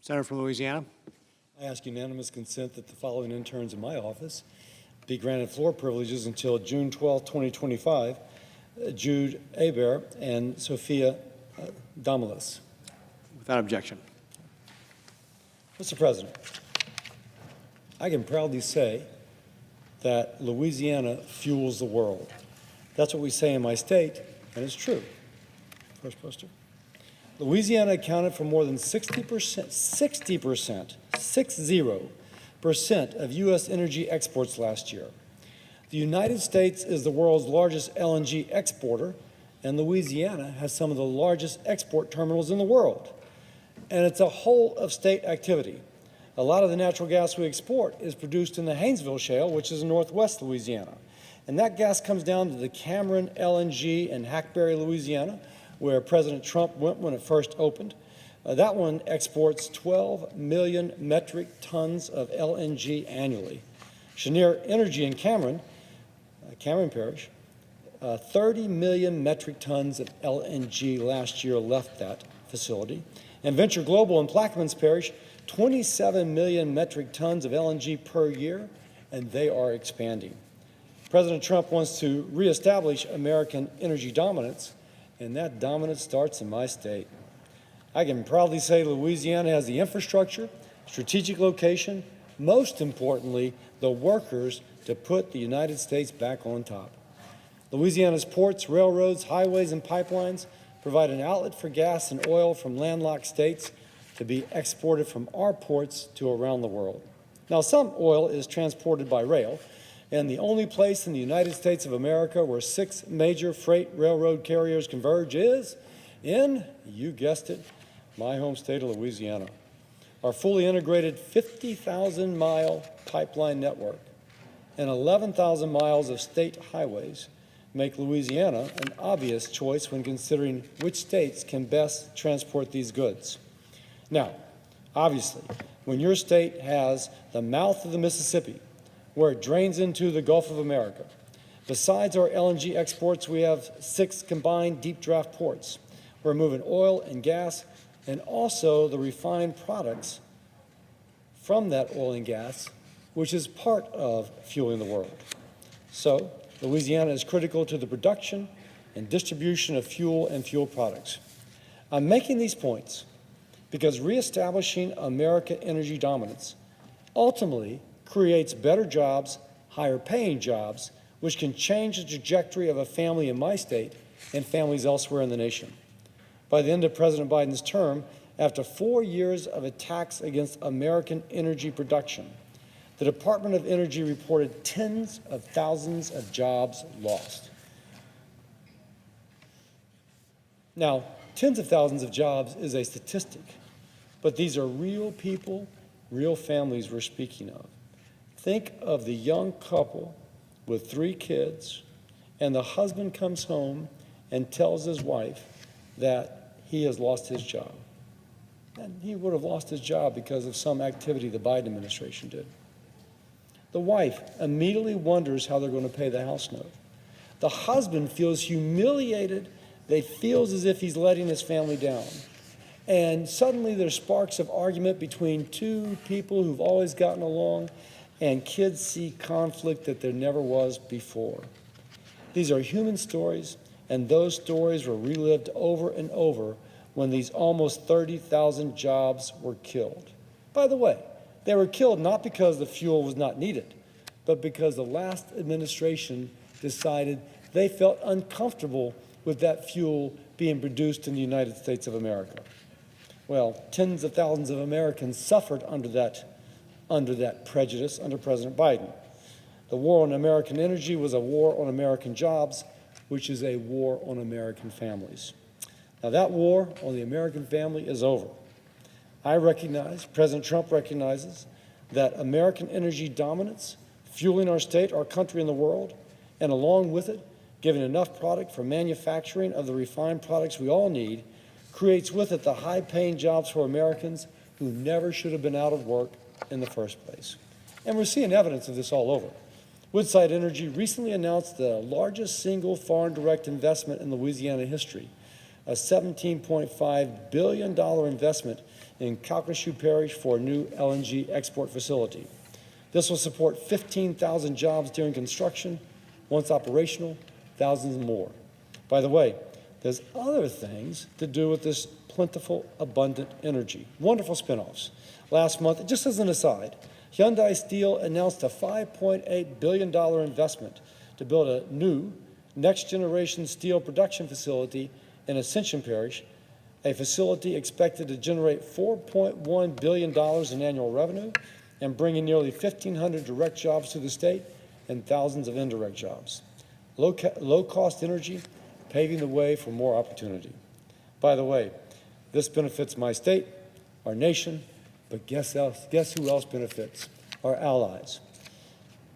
Senator from Louisiana. I ask unanimous consent that the following interns in my office be granted floor privileges until June 12, 2025, Jude Aber and Sophia Damalis. Without objection. Mr. President, I can proudly say that Louisiana fuels the world. That's what we say in my state, and it's true. First poster. Louisiana accounted for more than 60% of U.S. energy exports last year. The United States is the world's largest LNG exporter, and Louisiana has some of the largest export terminals in the world. And it's a whole of state activity. A lot of the natural gas we export is produced in the Haynesville Shale, which is in northwest Louisiana. And that gas comes down to the Cameron LNG in Hackberry, Louisiana, where President Trump went when it first opened. That one exports 12 million metric tons of LNG annually. Cheniere Energy in Cameron Parish, 30 million metric tons of LNG last year left that facility. And Venture Global in Plaquemines Parish, 27 million metric tons of LNG per year, and they are expanding. President Trump wants to reestablish American energy dominance, and that dominance starts in my state. I can proudly say Louisiana has the infrastructure, strategic location, most importantly, the workers to put the United States back on top. Louisiana's ports, railroads, highways, and pipelines provide an outlet for gas and oil from landlocked states to be exported from our ports to around the world. Now, some oil is transported by rail, and the only place in the United States of America where 6 major freight railroad carriers converge is in, you guessed it, my home state of Louisiana. Our fully integrated 50,000-mile pipeline network and 11,000 miles of state highways make Louisiana an obvious choice when considering which states can best transport these goods. Now, obviously, when your state has the mouth of the Mississippi, where it drains into the Gulf of America. Besides our LNG exports, we have 6 combined deep draft ports. We're moving oil and gas and also the refined products from that oil and gas, which is part of fueling the world. So, Louisiana is critical to the production and distribution of fuel and fuel products. I'm making these points because reestablishing American energy dominance ultimately creates better jobs, higher paying jobs, which can change the trajectory of a family in my state and families elsewhere in the nation. By the end of President Biden's term, after 4 years of attacks against American energy production, the Department of Energy reported tens of thousands of jobs lost. Now, tens of thousands of jobs is a statistic, but these are real people, real families we're speaking of. Think of the young couple with 3 kids, and the husband comes home and tells his wife that he has lost his job. And he would have lost his job because of some activity the Biden administration did. The wife immediately wonders how they're going to pay the house note. The husband feels humiliated. They feels as if he's letting his family down. And suddenly there's sparks of argument between 2 people who've always gotten along, and kids see conflict that there never was before. These are human stories, and those stories were relived over and over when these almost 30,000 jobs were killed. By the way, they were killed not because the fuel was not needed, but because the last administration decided they felt uncomfortable with that fuel being produced in the United States of America. Well, tens of thousands of Americans suffered under that prejudice under President Biden. The war on American energy was a war on American jobs, which is a war on American families. Now, that war on the American family is over. I recognize, President Trump recognizes, that American energy dominance, fueling our state, our country, and the world, and along with it, giving enough product for manufacturing of the refined products we all need, creates with it the high-paying jobs for Americans who never should have been out of work in the first place. And we're seeing evidence of this all over. Woodside Energy recently announced the largest single foreign direct investment in Louisiana history, a $17.5 billion investment in Calcasieu Parish for a new LNG export facility. This will support 15,000 jobs during construction. Once operational, thousands more. By the way, there's other things to do with this plentiful, abundant energy. Wonderful spinoffs. Last month, just as an aside, Hyundai Steel announced a $5.8 billion investment to build a new next-generation steel production facility in Ascension Parish, a facility expected to generate $4.1 billion in annual revenue and bring in nearly 1,500 direct jobs to the state and thousands of indirect jobs. Low-cost energy paving the way for more opportunity. By the way, this benefits my state, our nation, but guess who else benefits? Our allies.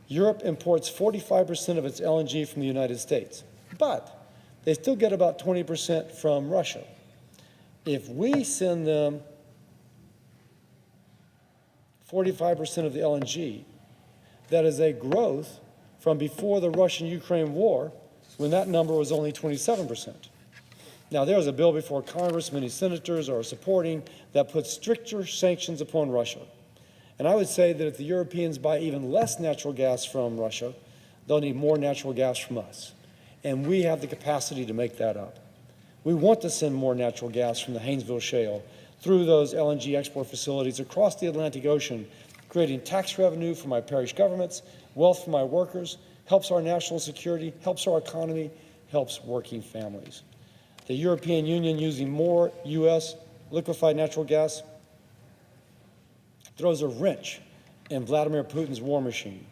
Europe imports 45% of its LNG from the United States, but they still get about 20% from Russia. If we send them 45% of the LNG, that is a growth from before the Russian-Ukraine war, when that number was only 27%. Now, there's a bill before Congress, many senators are supporting, that puts stricter sanctions upon Russia. And I would say that if the Europeans buy even less natural gas from Russia, they'll need more natural gas from us. And we have the capacity to make that up. We want to send more natural gas from the Haynesville Shale through those LNG export facilities across the Atlantic Ocean, creating tax revenue for my parish governments, wealth for my workers, helps our national security, helps our economy, helps working families. The European Union using more U.S. liquefied natural gas throws a wrench in Vladimir Putin's war machine.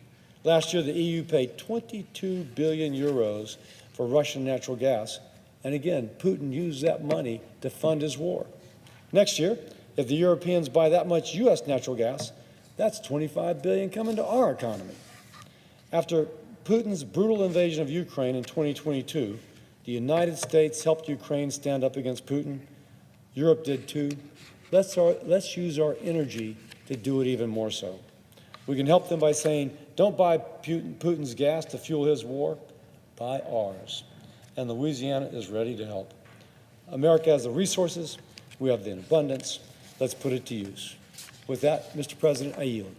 Last year, the EU paid 22 billion euros for Russian natural gas. And again, Putin used that money to fund his war. Next year, if the Europeans buy that much U.S. natural gas, that's 25 billion coming to our economy. After Putin's brutal invasion of Ukraine in 2022, the United States helped Ukraine stand up against Putin. Europe did too. Let's use our energy to do it even more so. We can help them by saying, don't buy Putin's gas to fuel his war, buy ours. And Louisiana is ready to help. America has the resources, we have the abundance. Let's put it to use. With that, Mr. President, I yield.